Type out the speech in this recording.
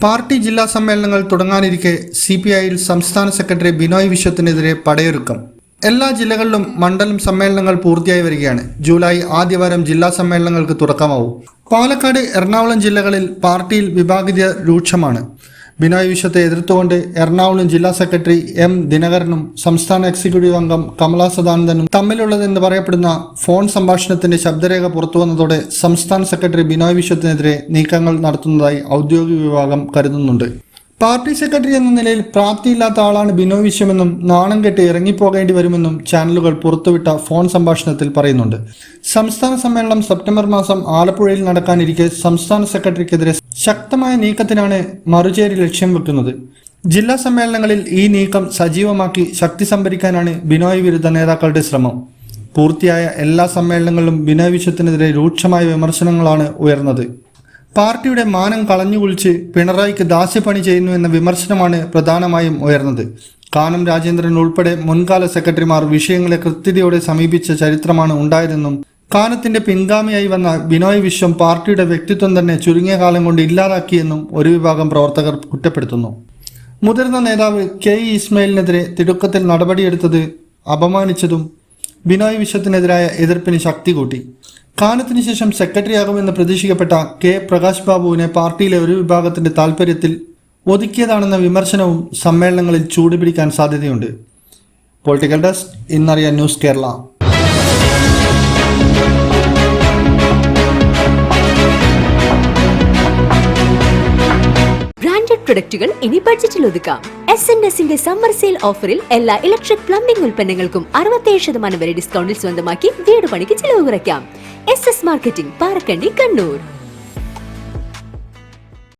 Party ജില്ലാ സമ്മേളനങ്ങൾ തുടങ്ങാനിരിക്കെ CPI-യിൽ സംസ്ഥാന സെക്രട്ടറി ബിനോയ് വിശ്വത്തിനെതിരെ പടയൊരുക്കം. എല്ലാ ജില്ലകളിലും മണ്ഡലം സമ്മേളനങ്ങൾ പൂർത്തിയായി വരികയാണ്. ജൂലൈ ആദ്യവാരം ജില്ലാ സമ്മേളനങ്ങൾക്ക് തുടക്കമാവും. പാലക്കാട്, എറണാകുളം ജില്ലകളിൽ പാർട്ടിയിൽ വിഭാഗീയത രൂക്ഷമാണ്. ബിനോയ് വിശ്വത്തെ എതിർത്തുകൊണ്ട് എറണാകുളം ജില്ലാ സെക്രട്ടറി M. ദിനകരനും സംസ്ഥാന എക്സിക്യൂട്ടീവ് അംഗം കമലാ സദാനന്ദനും തമ്മിലുള്ളതെന്ന് പറയപ്പെടുന്ന ഫോൺ സംഭാഷണത്തിന്റെ ശബ്ദരേഖ പുറത്തുവന്നതോടെ സംസ്ഥാന സെക്രട്ടറി ബിനോയ് വിശ്വത്തിനെതിരെ നീക്കങ്ങൾ നടത്തുന്നതായി ഔദ്യോഗിക വിഭാഗം കരുതുന്നുണ്ട്. പാർട്ടി സെക്രട്ടറി എന്ന നിലയിൽ പ്രാപ്തിയില്ലാത്ത ആളാണ് ബിനോയ് വിശ്വമെന്നും നാണം കെട്ട് ഇറങ്ങിപ്പോകേണ്ടി വരുമെന്നും ചാനലുകൾ പുറത്തുവിട്ട ഫോൺ സംഭാഷണത്തിൽ പറയുന്നുണ്ട്. സംസ്ഥാന സമ്മേളനം സെപ്റ്റംബർ മാസം ആലപ്പുഴയിൽ നടക്കാനിരിക്കെ സംസ്ഥാന സെക്രട്ടറിക്കെതിരെ ശക്തമായ നീക്കത്തിനാണ് മറുചേരി ലക്ഷ്യം വെക്കുന്നത്. ജില്ലാ സമ്മേളനങ്ങളിൽ ഈ നീക്കം സജീവമാക്കി ശക്തി സംഭരിക്കാനാണ് ബിനോയ് വിരുദ്ധ നേതാക്കളുടെ ശ്രമം. പൂർത്തിയായ എല്ലാ സമ്മേളനങ്ങളിലും ബിനോയ് വിശ്വത്തിനെതിരെ രൂക്ഷമായ വിമർശനങ്ങളാണ് ഉയർന്നത്. പാർട്ടിയുടെ മാനം കളഞ്ഞുകുളിച്ച് പിണറായിക്ക് ദാസ്യപ്പണി ചെയ്യുന്നു എന്ന വിമർശനമാണ് പ്രധാനമായും ഉയർന്നത്. കാനം രാജേന്ദ്രൻ ഉൾപ്പെടെ മുൻകാല സെക്രട്ടറിമാർ വിഷയങ്ങളെ കൃത്യതയോടെ സമീപിച്ച ചരിത്രമാണ് ഉണ്ടായതെന്നും കാനത്തിന്റെ പിൻഗാമിയായി വന്ന ബിനോയ് വിശ്വം പാർട്ടിയുടെ വ്യക്തിത്വം തന്നെ ചുരുങ്ങിയ കാലം കൊണ്ട് ഇല്ലാതാക്കിയെന്നും ഒരു വിഭാഗം പ്രവർത്തകർ കുറ്റപ്പെടുത്തുന്നു. മുതിർന്ന നേതാവ് K. ഇസ്മായിലിനെതിരെ തിടുക്കത്തിൽ നടപടിയെടുത്തത് അപമാനിച്ചതും ബിനോയ് വിശ്വത്തിനെതിരായ എതിർപ്പിന് ശക്തി കൂട്ടി. കാനത്തിന് ശേഷം സെക്രട്ടറിയാകുമെന്ന് പ്രതീക്ഷിക്കപ്പെട്ട K. പ്രകാശ് ബാബുവിനെ പാർട്ടിയിലെ ഒരു വിഭാഗത്തിന്റെ താൽപര്യത്തിൽ ഒതുക്കിയതാണെന്ന വിമർശനവും സമ്മേളനങ്ങളിൽ ചൂടുപിടിക്കാൻ സാധ്യതയുണ്ട്. പൊളിറ്റിക്കൽ ഡെസ്ക്, ഇന്നറിയാൻ ന്യൂസ് കേരള. ബ്രാൻഡഡ് പ്രൊഡക്റ്റുകൾ ഇനി ബഡ്ജറ്റിൽ ഒതുക്കാം. SNS-ന്റെ സമ്മർ സെയിൽ ഓഫറിൽ എല്ലാ ഇലക്ട്രിക് പ്ലംബിംഗ് ഉൽപ്പന്നങ്ങൾക്കും 67% വരെ ഡിസ്കൗണ്ടിൽ സ്വന്തമാക്കി വീട് പണിക്ക് ചിലവ് കുറയ്ക്കാം. SS marketing, Parakkandi, Kannur.